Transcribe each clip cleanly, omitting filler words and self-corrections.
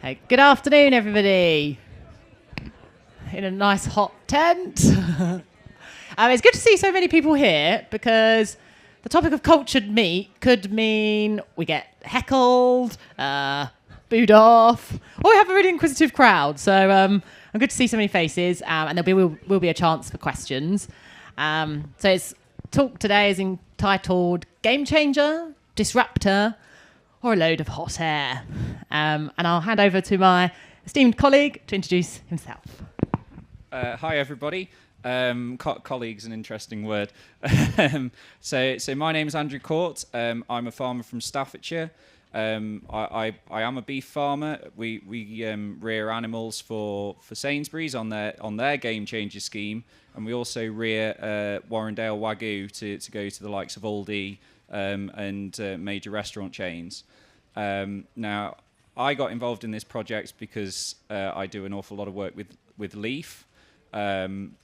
Hey, good afternoon, everybody. In a nice hot tent. It's good to see so many people here because the topic of cultured meat could mean we get heckled, booed off, or we have a really inquisitive crowd. So I'm good to see so many faces, and there will be a chance for questions. So its talk today is entitled Gamechanger, Disruptor, or a Load of Hot Air. And I'll hand over to my esteemed colleague to introduce himself. Hi, everybody. Colleague's an interesting word. So my name is Andrew Court. I'm a farmer from Staffordshire. I am a beef farmer. We rear animals for Sainsbury's on their Gamechanger scheme, and we also rear Warrendale Wagyu to go to the likes of Aldi and major restaurant chains. Now, I got involved in this project because I do an awful lot of work with Leaf. And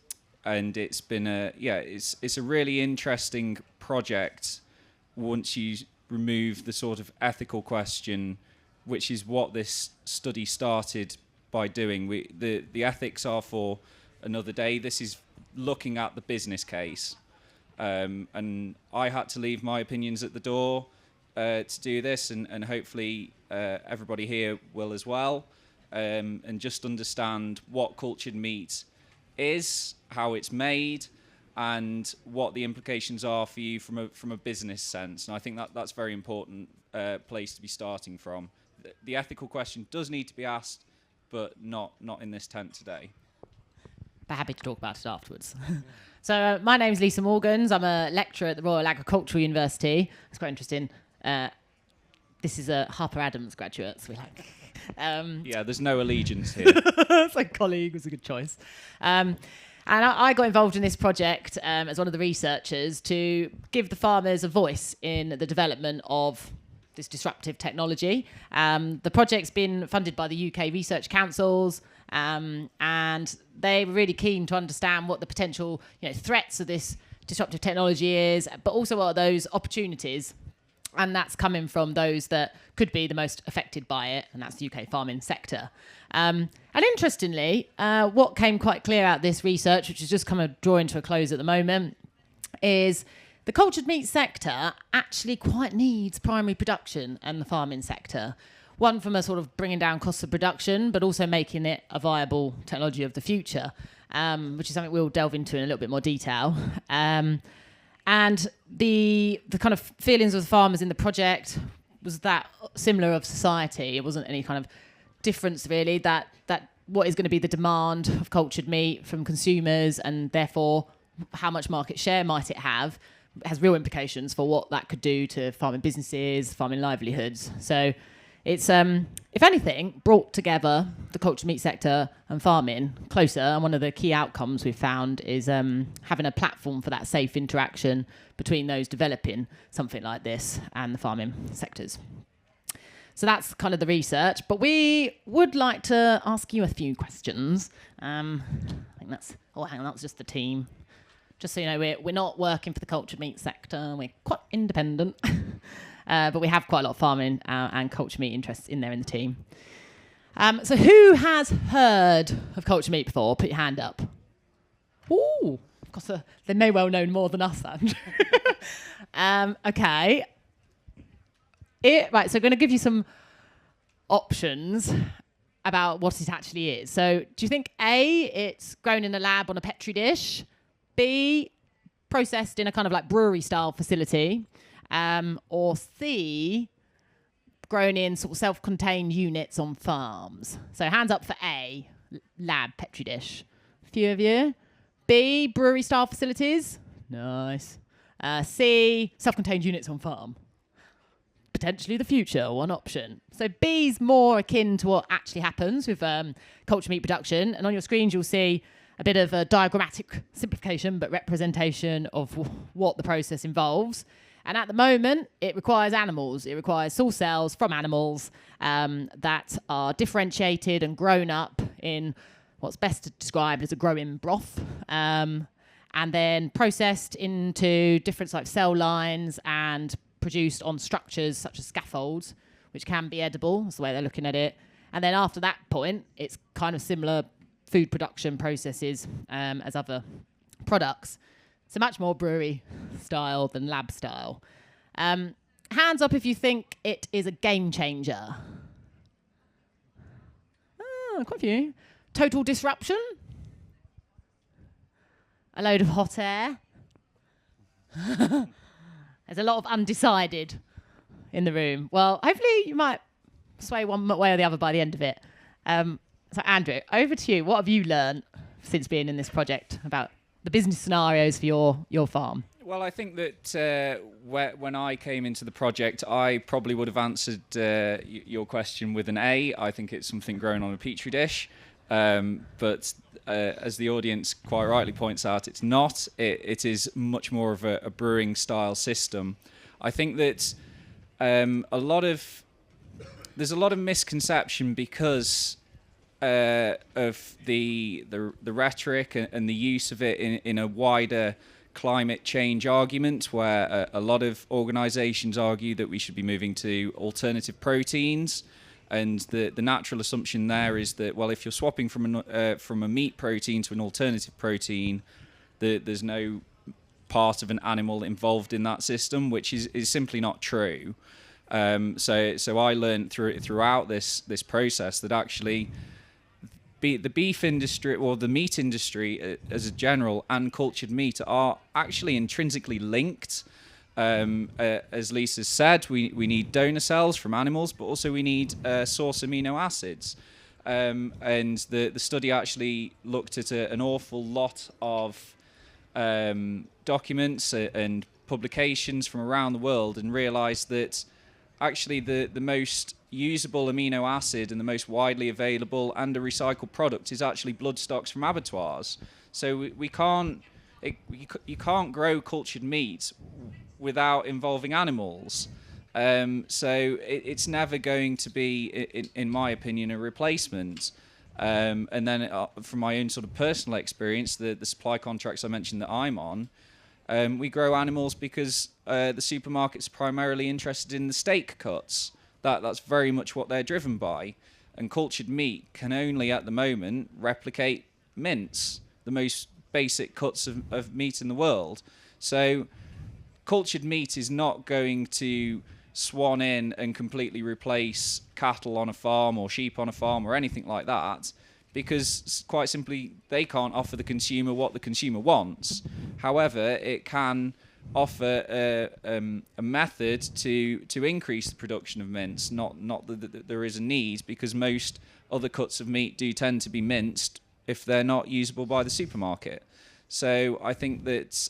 it's been it's a really interesting project once you remove the sort of ethical question, which is what this study started by doing. The ethics are for another day. This is looking at the business case, and I had to leave my opinions at the door to do this, and hopefully everybody here will as well, and just understand what cultured meat is, how it's made, and what the implications are for you from a business sense. And I think that's a very important place to be starting from. The ethical question does need to be asked, but not in this tent today. But happy to talk about it afterwards. So my name's Lisa Morgans. I'm a lecturer at the Royal Agricultural University. It's quite interesting. This is a Harper Adams graduate, so we like... there's no allegiance here. It's like colleague was a good choice. And I got involved in this project as one of the researchers to give the farmers a voice in the development of this disruptive technology. The project's been funded by the UK Research Councils, and they were really keen to understand what the potential threats of this disruptive technology is, but also what are those opportunities. And that's coming from those that could be the most affected by it, and that's the UK farming sector. And interestingly, what came quite clear out of this research, which is just kind of drawing to a close at the moment, is the cultured meat sector actually quite needs primary production and the farming sector. One, from a sort of bringing down costs of production, but also making it a viable technology of the future, which is something we'll delve into in a little bit more detail. And the kind of feelings of the farmers in the project was that similar of society. It wasn't any kind of difference really, that what is going to be the demand of cultured meat from consumers, and therefore how much market share might it have, has real implications for what that could do to farming businesses, farming livelihoods. So it's, if anything, brought together the cultured meat sector and farming closer. And one of the key outcomes we've found is having a platform for that safe interaction between those developing something like this and the farming sectors. So that's kind of the research. But we would like to ask you a few questions. I think that's... Oh, hang on, that was just the team. Just so you know, we're not working for the cultured meat sector. We're quite independent. But we have quite a lot of farming and cultured meat interests in there in the team. So who has heard of cultured meat before? Put your hand up. Ooh, of course, they may well know more than us, Andrew. Okay. Right, so I'm going to give you some options about what it actually is. So do you think A, it's grown in a lab on a Petri dish? B, processed in a kind of like brewery-style facility? Or C, grown in sort of self-contained units on farms? So hands up for A, lab, Petri dish. A few of you. B, brewery-style facilities. Nice. C, self-contained units on farm. Potentially the future, one option. So B's more akin to what actually happens with cultured meat production. And on your screens, you'll see a bit of a diagrammatic simplification, but representation of what the process involves. And at the moment, it requires animals. It requires source cells from animals that are differentiated and grown up in what's best described as a growing broth, and then processed into different types of cell lines and produced on structures such as scaffolds, which can be edible. That's the way they're looking at it. And then after that point, it's kind of similar food production processes as other products. So much more brewery style than lab style. Hands up if you think it is a game changer. Quite a few. Total disruption. A load of hot air. There's a lot of undecided in the room. Well, hopefully you might sway one way or the other by the end of it. So Andrew, over to you. What have you learned since being in this project about the business scenarios for your farm? Well, I think that when I came into the project, I probably would have answered your question with an A. I think it's something grown on a petri dish. But as the audience quite rightly points out, it's not. It is much more of a brewing style system. I think that there's a lot of misconception because of the rhetoric and the use of it in a wider climate change argument, where a lot of organisations argue that we should be moving to alternative proteins. And the natural assumption there is that, well, if you're swapping from a meat protein to an alternative protein, there's no part of an animal involved in that system, which is simply not true. So I learned throughout this process that actually the beef industry or the meat industry as a general and cultured meat are actually intrinsically linked. As Lisa said, we need donor cells from animals, but also we need source amino acids. And the study actually looked at an awful lot of documents and publications from around the world and realized that actually the most usable amino acid and the most widely available and a recycled product is actually blood stocks from abattoirs. So you can't grow cultured meat without involving animals. So it's never going to be, in my opinion, a replacement. And then from my own sort of personal experience, the supply contracts I mentioned that I'm on, we grow animals because the supermarket's primarily interested in the steak cuts. That's very much what they're driven by. And cultured meat can only, at the moment, replicate mince, the most basic cuts of meat in the world. So cultured meat is not going to swan in and completely replace cattle on a farm or sheep on a farm or anything like that, because quite simply they can't offer the consumer what the consumer wants. However, it can offer a method to increase the production of mince. Not that there is a need, because most other cuts of meat do tend to be minced if they're not usable by the supermarket. So I think that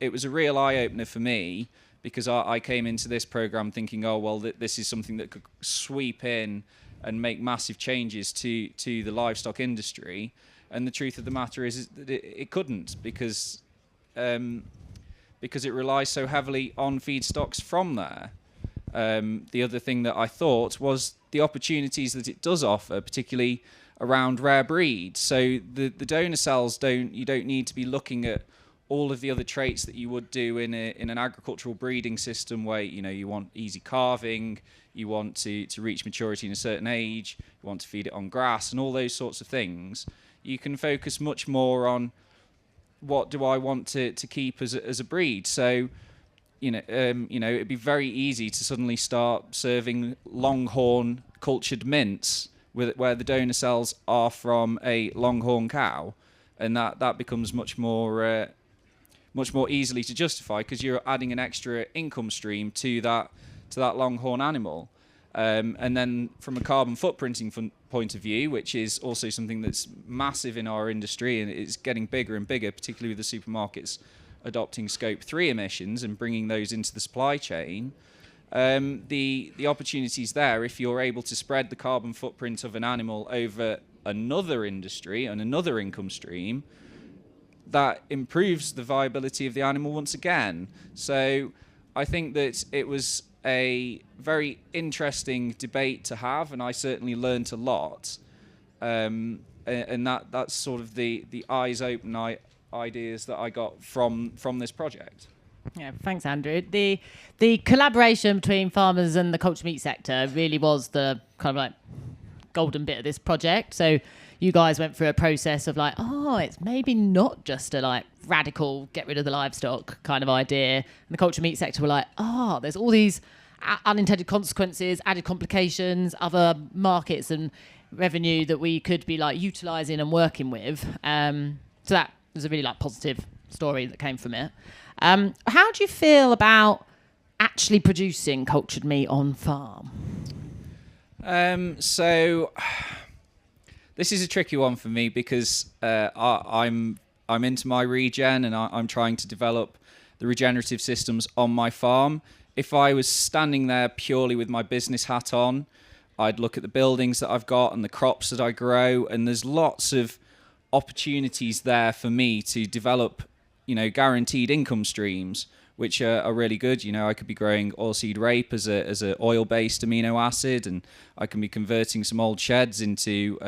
it was a real eye-opener for me, because I came into this program thinking, oh, well, this is something that could sweep in and make massive changes to the livestock industry. And the truth of the matter is that it couldn't, because it relies so heavily on feedstocks from there. The other thing that I thought was the opportunities that it does offer, particularly around rare breeds. So the donor cells you don't need to be looking at all of the other traits that you would do in an agricultural breeding system, where you want easy calving, you want to reach maturity in a certain age, you want to feed it on grass and all those sorts of things. You can focus much more on what do I want to keep as a breed. So it'd be very easy to suddenly start serving longhorn cultured mince where the donor cells are from a longhorn cow, and that becomes much more easily to justify, because you're adding an extra income stream to that longhorn animal. And then from a carbon footprinting point of view, which is also something that's massive in our industry, and it's getting bigger and bigger, particularly with the supermarkets adopting Scope 3 emissions and bringing those into the supply chain, the opportunities there, if you're able to spread the carbon footprint of an animal over another industry and another income stream, that improves the viability of the animal once again. So I think that it was a very interesting debate to have, and I certainly learnt a lot. And that's sort of the eyes open ideas that I got from this project. Yeah, thanks, Andrew. The collaboration between farmers and the cultured meat sector really was the kind of like golden bit of this project. So you guys went through a process of like, oh, it's maybe not just a like radical get rid of the livestock kind of idea. And the culture meat sector were like, oh, there's all these unintended consequences, added complications, other markets and revenue that we could be like utilising and working with. So that was a really like positive story that came from it. How do you feel about actually producing cultured meat on farm? So this is a tricky one for me because I'm into my regen and I'm trying to develop the regenerative systems on my farm. If I was standing there purely with my business hat on, I'd look at the buildings that I've got and the crops that I grow, and there's lots of opportunities there for me to develop, guaranteed income streams, which are really good. I could be growing oilseed rape as a oil-based amino acid, and I can be converting some old sheds into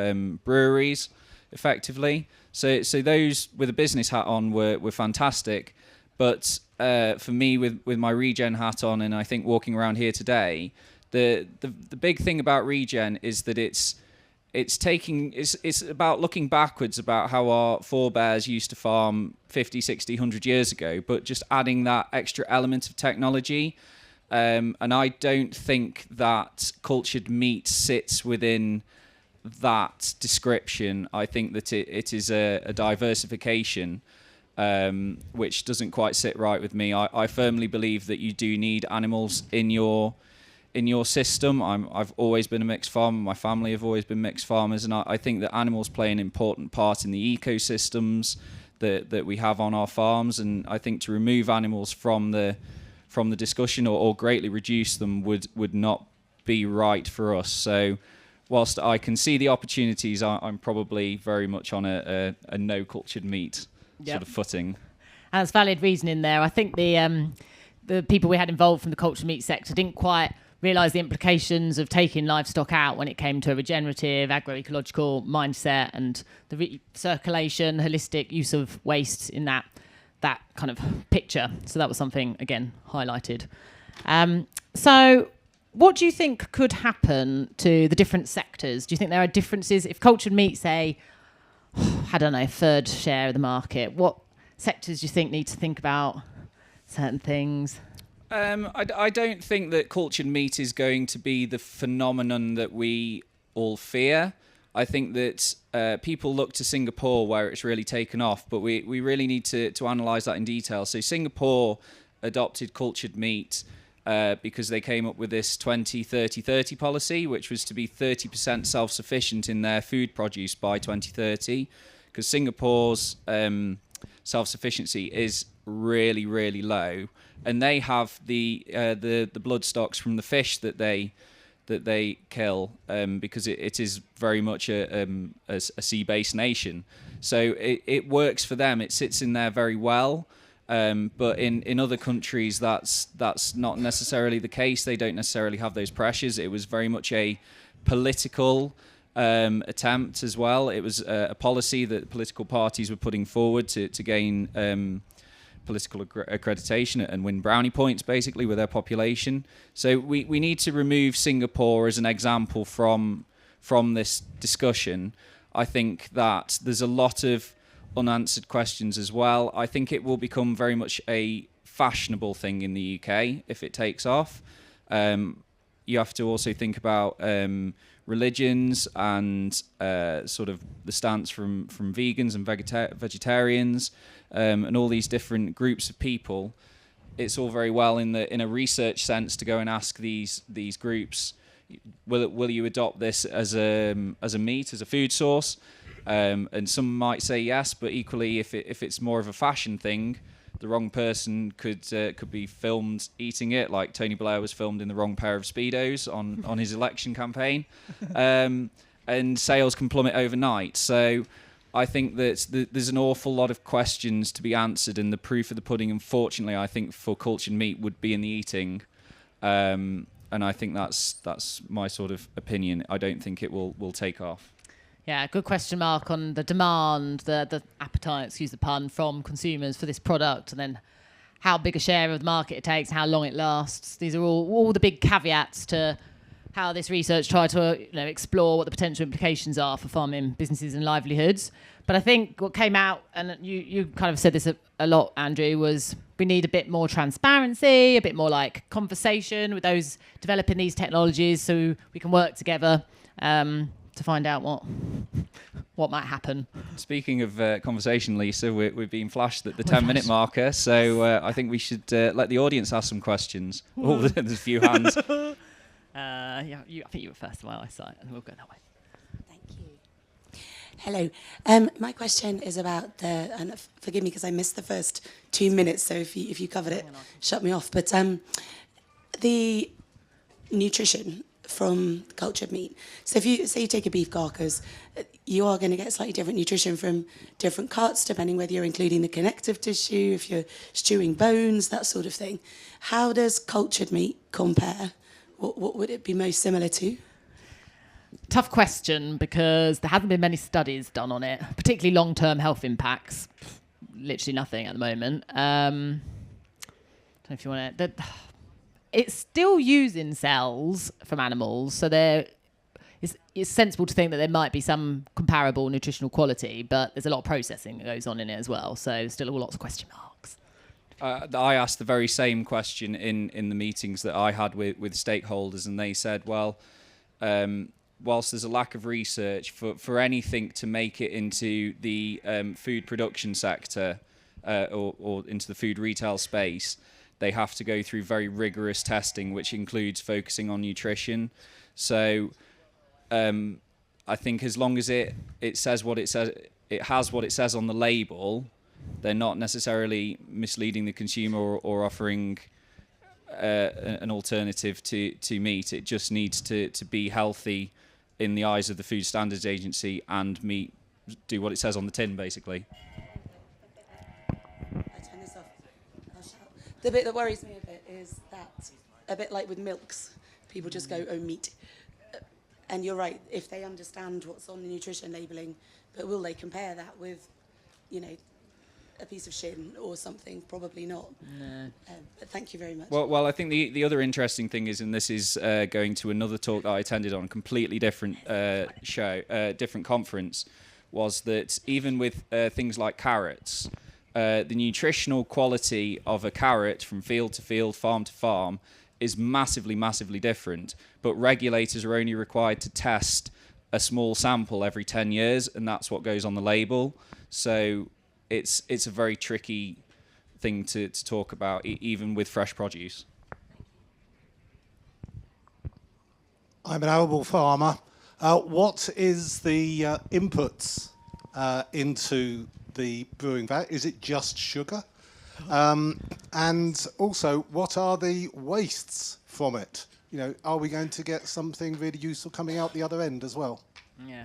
breweries, effectively. So those with a business hat on were fantastic. But for me, with my regen hat on, and I think walking around here today, the big thing about regen is that it's about looking backwards about how our forebears used to farm 50, 60, 100 years ago, but just adding that extra element of technology. And I don't think that cultured meat sits within that description. I think that it is a diversification, which doesn't quite sit right with me. I firmly believe that you do need animals in your system. I've always been a mixed farmer. My family have always been mixed farmers, and I think that animals play an important part in the ecosystems that we have on our farms. And I think to remove animals from the discussion or greatly reduce them would not be right for us. So whilst I can see the opportunities, I'm probably very much on a no cultured meat sort of footing. And that's valid reasoning there. I think the people we had involved from the cultured meat sector didn't quite realise the implications of taking livestock out when it came to a regenerative, agroecological mindset and the circulation, holistic use of waste in that kind of picture. So that was something, again, highlighted. So what do you think could happen to the different sectors? Do you think there are differences? If cultured meat, say, I don't know, third share of the market, what sectors do you think need to think about certain things? I don't think that cultured meat is going to be the phenomenon that we all fear. I think that people look to Singapore where it's really taken off, but we really need to analyse that in detail. So Singapore adopted cultured meat because they came up with this 20-30-30 policy, which was to be 30% self-sufficient in their food produce by 2030, because Singapore's self-sufficiency is really, really low. And they have the blood stocks from the fish that they kill because it is very much a sea-based nation. So it works for them. It sits in there very well. But in other countries, that's not necessarily the case. They don't necessarily have those pressures. It was very much a political attempt as well. It was a policy that political parties were putting forward to gain political accreditation and win brownie points, basically, with their population. So we need to remove Singapore as an example from this discussion. I think that there's a lot of unanswered questions as well. I think it will become very much a fashionable thing in the UK if it takes off. You have to also think about religions and sort of the stance from vegans and vegetarians and all these different groups of people. It's all very well in a research sense to go and ask these groups, will you adopt this as a meat, as a food source? And some might say yes, but equally, if it's more of a fashion thing, the wrong person could be filmed eating it, like Tony Blair was filmed in the wrong pair of Speedos on his election campaign, and sales can plummet overnight. So I think that there's an awful lot of questions to be answered, and the proof of the pudding, unfortunately, I think for cultured meat would be in the eating. And I think that's my sort of opinion. I don't think it will take off. Yeah, good question mark on the demand, the appetite, excuse the pun, from consumers for this product, and then how big a share of the market it takes, how long it lasts. These are all the big caveats to how this research tried to explore what the potential implications are for farming businesses and livelihoods. But I think what came out, and you kind of said this a lot, Andrew, was we need a bit more transparency, a bit more like conversation with those developing these technologies, so we can work together to find out what might happen. Speaking of conversation, Lisa, we've been flashed at the 10-minute marker, so I think we should let the audience ask some questions. Oh, there's a few hands. I think you were first in my eyesight, and we'll go that way. Hello. My question is about and forgive me because I missed the first 2 minutes, so if you covered it, shut me off. But the nutrition from cultured meat. So if you say you take a beef carcass, you are going to get slightly different nutrition from different cuts, depending whether you're including the connective tissue, if you're stewing bones, that sort of thing. How does cultured meat compare? What would it be most similar to? Tough question, because there haven't been many studies done on it, particularly long-term health impacts. Literally nothing at the moment. I don't know if you want to... It's still using cells from animals, so it's sensible to think that there might be some comparable nutritional quality, but there's a lot of processing that goes on in it as well, so still lots of question marks. I asked the very same question in the meetings that I had with stakeholders, and they said, well... whilst there's a lack of research for anything to make it into the food production sector or into the food retail space, they have to go through very rigorous testing, which includes focusing on nutrition. So I think as long as it says what it says, it has what it says on the label, they're not necessarily misleading the consumer or offering an alternative to meat. It just needs to be healthy in the eyes of the Food Standards Agency, and meat do what it says on the tin, basically. I turn this off. I'll shout. The bit that worries me a bit is that, a bit like with milks, people just go, oh, meat. And you're right, if they understand what's on the nutrition labelling, but will they compare that with, a piece of shin or something? Probably not. No. But thank you very much. Well, I think the other interesting thing is, and this is going to another talk that I attended on a completely different different conference, was that even with things like carrots, the nutritional quality of a carrot from field to field, farm to farm, is massively, massively different. But regulators are only required to test a small sample every 10 years, and that's what goes on the label. So it's a very tricky thing to talk about, even with fresh produce. I'm an arable farmer. What is the inputs into the brewing vat? Is it just sugar? And also, what are the wastes from it? Are we going to get something really useful coming out the other end as well? Yeah.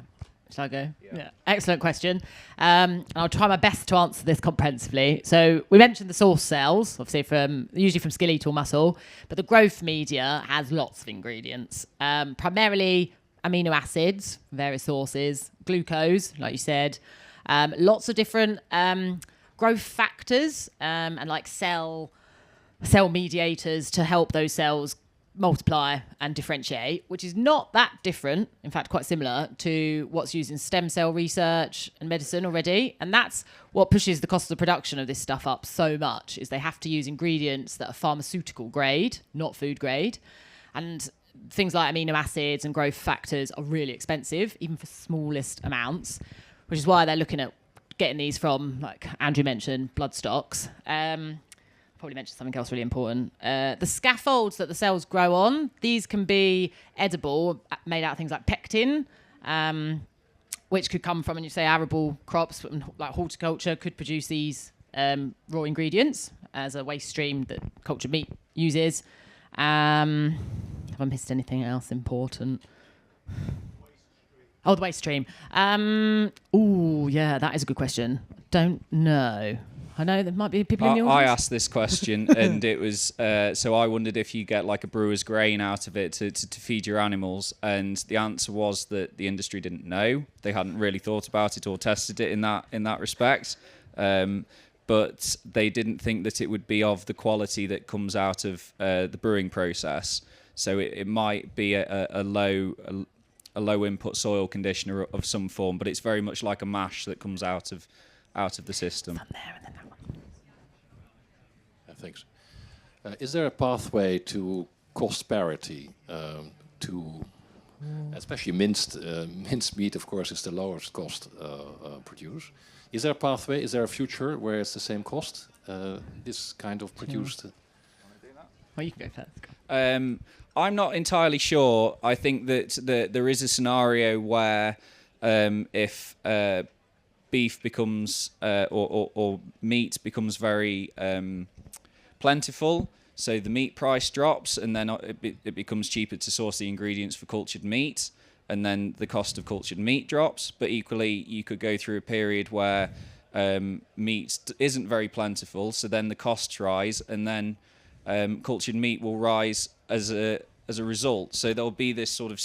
Shall I go? Yeah. Excellent question. I'll try my best to answer this comprehensively. So we mentioned the source cells, obviously usually from skeletal muscle, but the growth media has lots of ingredients, primarily amino acids, various sources, glucose, like you said, lots of different growth factors and like cell mediators to help those cells multiply and differentiate, which is not that different, in fact quite similar to what's used in stem cell research and medicine already. And that's what pushes the cost of production of this stuff up so much, is they have to use ingredients that are pharmaceutical grade, not food grade. And things like amino acids and growth factors are really expensive, even for smallest amounts, which is why they're looking at getting these from, like Andrew mentioned, blood stocks. Probably mentioned something else really important. The scaffolds that the cells grow on, these can be edible, made out of things like pectin, which could come from, when you say arable crops, like horticulture could produce these raw ingredients as a waste stream that cultured meat uses. Have I missed anything else important? Oh, the waste stream. Yeah, that is a good question. Don't know. I know there might be people in the audience. I asked this question, and it was so I wondered if you get like a brewer's grain out of it to feed your animals, and the answer was that the industry didn't know. They hadn't really thought about it or tested it in that respect, but they didn't think that it would be of the quality that comes out of the brewing process. So it might be a low input soil conditioner of some form, but it's very much like a mash that comes out of the system. Thanks. Is there a pathway to cost parity especially minced meat, of course, is the lowest cost produced. Is there a pathway? Is there a future where it's the same cost? This kind of produced. Well, you can go first. I'm not entirely sure. I think that there is a scenario where if beef becomes or meat becomes very plentiful, so the meat price drops, and then it becomes cheaper to source the ingredients for cultured meat, and then the cost of cultured meat drops. But equally, you could go through a period where meat isn't very plentiful, so then the costs rise, and then cultured meat will rise as a result. So there'll be this sort of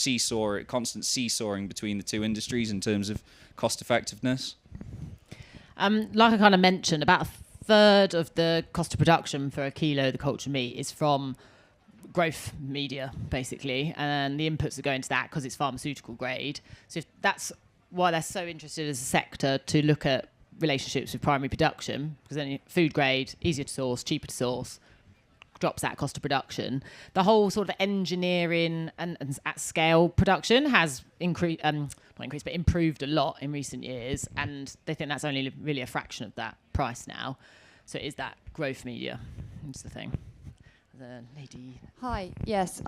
constant seesawing between the two industries in terms of cost effectiveness. Like I kind of mentioned, about a third of the cost of production for a kilo of the cultured meat is from growth media, basically, and the inputs that go into that because it's pharmaceutical grade. So if that's why they're so interested as a sector to look at relationships with primary production, because then food grade, easier to source, cheaper to source, drops that cost of production. The whole sort of engineering and at scale production has improved a lot in recent years, and they think that's only really a fraction of that price now. So it is that growth media. That's the thing. The lady. Hi. Yes.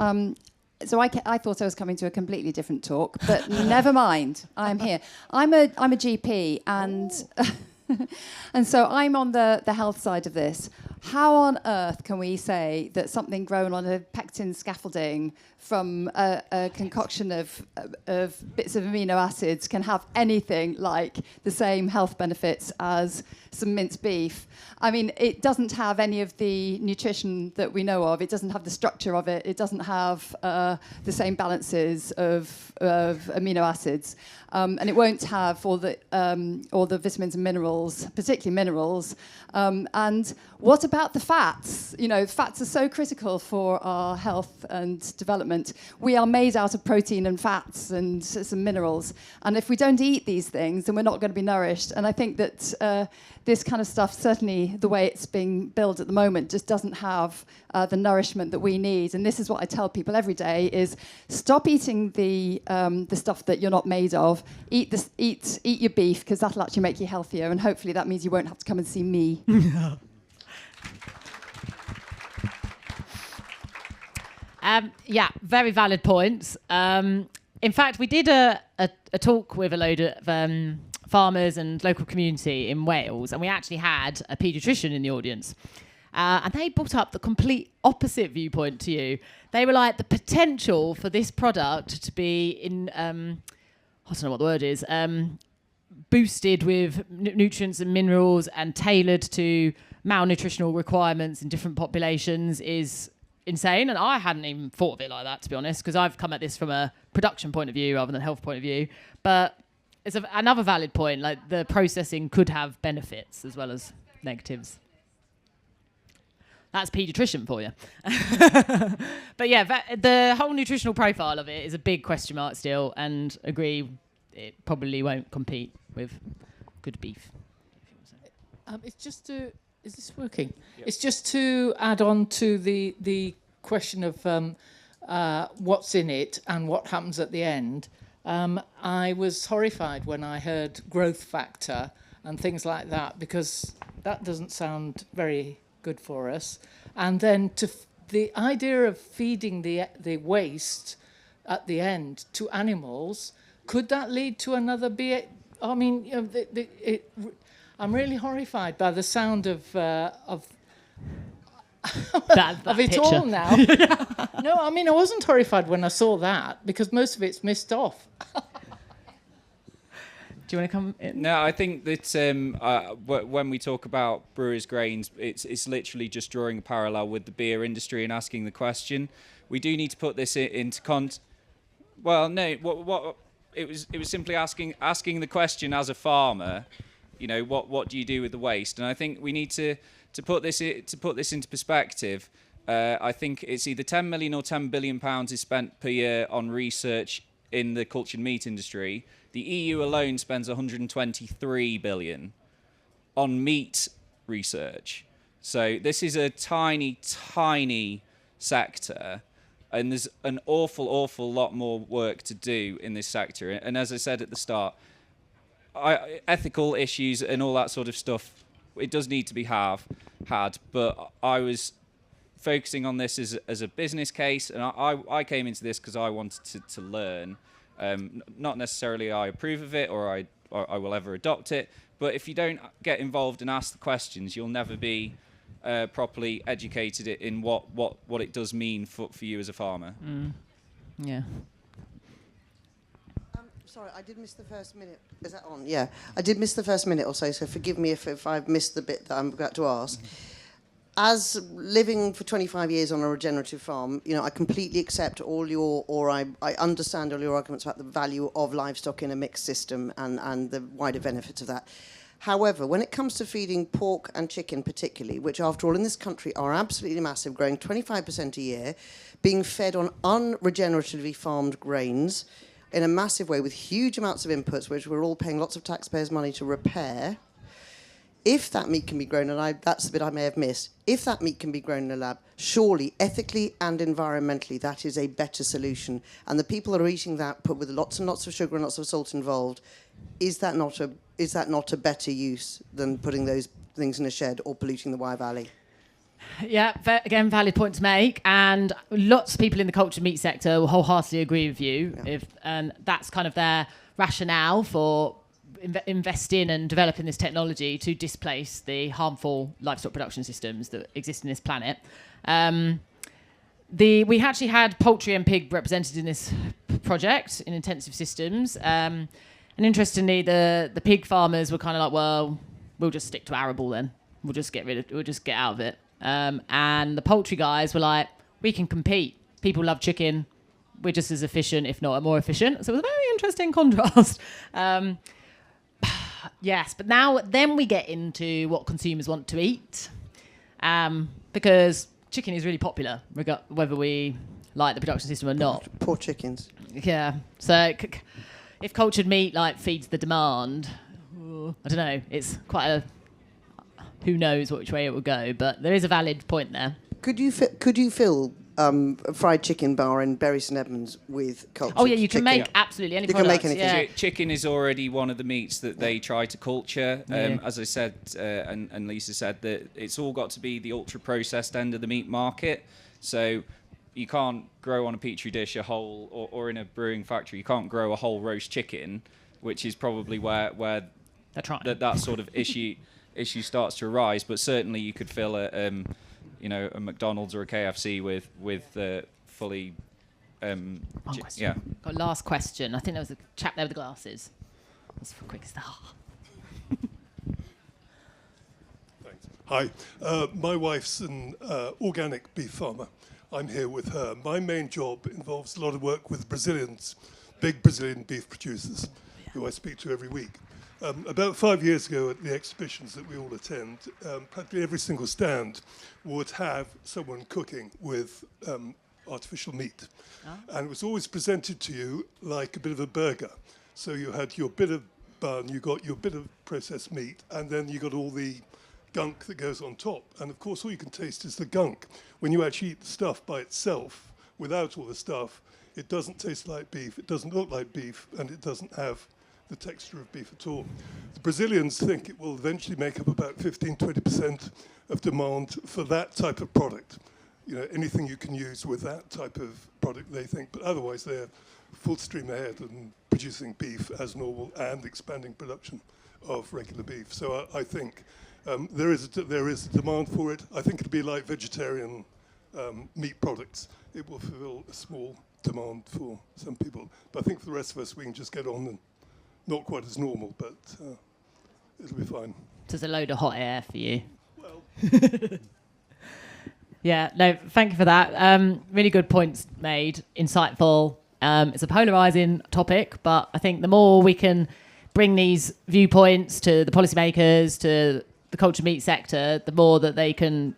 So I thought I was coming to a completely different talk, but never mind. I'm here. I'm a GP, and and so I'm on the health side of this. How on earth can we say that something grown on a pectin scaffolding from a concoction of bits of amino acids can have anything like the same health benefits as some minced beef? I mean, it doesn't have any of the nutrition that we know of. It doesn't have the structure of it. It doesn't have the same balances of amino acids. And it won't have all the vitamins and minerals, particularly minerals. And what about the fats? You know, fats are so critical for our health and development. We are made out of protein and fats and some minerals. And if we don't eat these things, then we're not going to be nourished. And I think that this kind of stuff, certainly the way it's being built at the moment, just doesn't have the nourishment that we need. And this is what I tell people every day: is stop eating the stuff that you're not made of. Eat your beef, because that'll actually make you healthier, and hopefully that means you won't have to come and see me. Yeah, very valid points. In fact, we did a talk with a load of farmers and local community in Wales, and we actually had a paediatrician in the audience. And they brought up the complete opposite viewpoint to you. They were like, the potential for this product to be in, I don't know what the word is, boosted with nutrients and minerals and tailored to malnutritional requirements in different populations is insane. And I hadn't even thought of it like that, to be honest, because I've come at this from a production point of view rather than a health point of view. But it's another valid point, like the processing could have benefits as well as negatives. That's paediatrician for you. But yeah, the whole nutritional profile of it is a big question mark still, and agree it probably won't compete with good beef. It's just to... Is this working? Yep. It's just to add on to the question of what's in it and what happens at the end. I was horrified when I heard growth factor and things like that, because that doesn't sound very good for us. And then the idea of feeding the waste at the end to animals, could that lead to another I mean, you know, I'm really horrified by the sound of that of it picture. all now. No, I mean, I wasn't horrified when I saw that, because most of it's missed off. Do you want to come in? No, I think that when we talk about brewers' grains, it's literally just drawing a parallel with the beer industry and asking the question. We do need to put this into Well, no, what it was simply asking the question as a farmer. You know, what do you do with the waste? And I think we need to put this into perspective. I think it's either 10 million or 10 billion pounds is spent per year on research in the cultured meat industry. The EU alone spends 123 billion on meat research. So this is a tiny, tiny sector, and there's an awful lot more work to do in this sector. And as I said at the start, ethical issues and all that sort of stuff, it does need to be had. But I was focusing on this as a business case, and I came into this because I wanted to learn. Not necessarily I approve of it or I will ever adopt it, but if you don't get involved and ask the questions, you'll never be properly educated in what it does mean for you as a farmer. Yeah. Sorry, I did miss the first minute. Is that on? Yeah. I did miss the first minute or so forgive me if I've missed the bit that I'm about to ask. As living for 25 years on a regenerative farm, I completely accept I understand all your arguments about the value of livestock in a mixed system and the wider benefits of that. However, when it comes to feeding pork and chicken particularly, which after all in this country are absolutely massive, growing 25% a year, being fed on unregeneratively farmed grains in a massive way with huge amounts of inputs, which we're all paying lots of taxpayers' money to repair, if that meat can be grown, and that's the bit I may have missed, if that meat can be grown in a lab, surely ethically and environmentally that is a better solution. And the people that are eating that put with lots and lots of sugar and lots of salt involved, is that not a better use than putting those things in a shed or polluting the Wye Valley? Yeah, again, valid point to make, and lots of people in the cultured meat sector will wholeheartedly agree with you. Yeah. And that's kind of their rationale for investing and developing this technology to displace the harmful livestock production systems that exist in this planet. We actually had poultry and pig represented in this project in intensive systems, and interestingly, the pig farmers were kind of like, well, we'll just stick to arable then. We'll just get out of it. And the poultry guys were like, we can compete. People love chicken. We're just as efficient, if not more efficient. So it was a very interesting contrast. Yes, but then we get into what consumers want to eat, because chicken is really popular, whether we like the production system or not. Poor chickens. Yeah. So if cultured meat feeds the demand, I don't know. It's quite a who knows which way it will go, but there is a valid point there. Could you fill a fried chicken bar in Bury St Edmunds with cultured? Oh yeah, you can make absolutely any product. You can make anything. Yeah. Chicken is already one of the meats that they try to culture. As I said, and Lisa said, that it's all got to be the ultra processed end of the meat market. So you can't grow on a petri dish a whole, or in a brewing factory, you can't grow a whole roast chicken, which is probably where that sort of issue starts to arise. But certainly you could fill a McDonald's or a KFC with fully. Yeah. Got a last question. I think there was a chap there with the glasses. That's the quickest. Thanks. Hi, my wife's an organic beef farmer. I'm here with her. My main job involves a lot of work with Brazilians, big Brazilian beef producers, who I speak to every week. About 5 years ago at the exhibitions that we all attend, practically every single stand would have someone cooking with artificial meat. And it was always presented to you like a bit of a burger. So you had your bit of bun, you got your bit of processed meat, and then you got all the gunk that goes on top. And of course, all you can taste is the gunk. When you actually eat the stuff by itself, without all the stuff, it doesn't taste like beef, it doesn't look like beef, and it doesn't have the texture of beef at all. The Brazilians think it will eventually make up about 15-20% of demand for that type of product. Anything you can use with that type of product, they think, but otherwise they're full stream ahead and producing beef as normal and expanding production of regular beef. So I think there is a demand for it. I think it'll be like vegetarian meat products. It will fulfill a small demand for some people. But I think for the rest of us, we can just get on and not quite as normal, but it'll be fine. There's a load of hot air for you. Well. Yeah, no, thank you for that. Really good points made, insightful. It's a polarising topic, but I think the more we can bring these viewpoints to the policymakers, to the cultured meat sector, the more that they can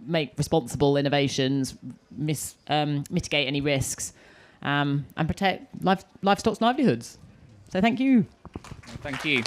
make responsible innovations, mitigate any risks, and protect livestock's livelihoods. So thank you. Thank you.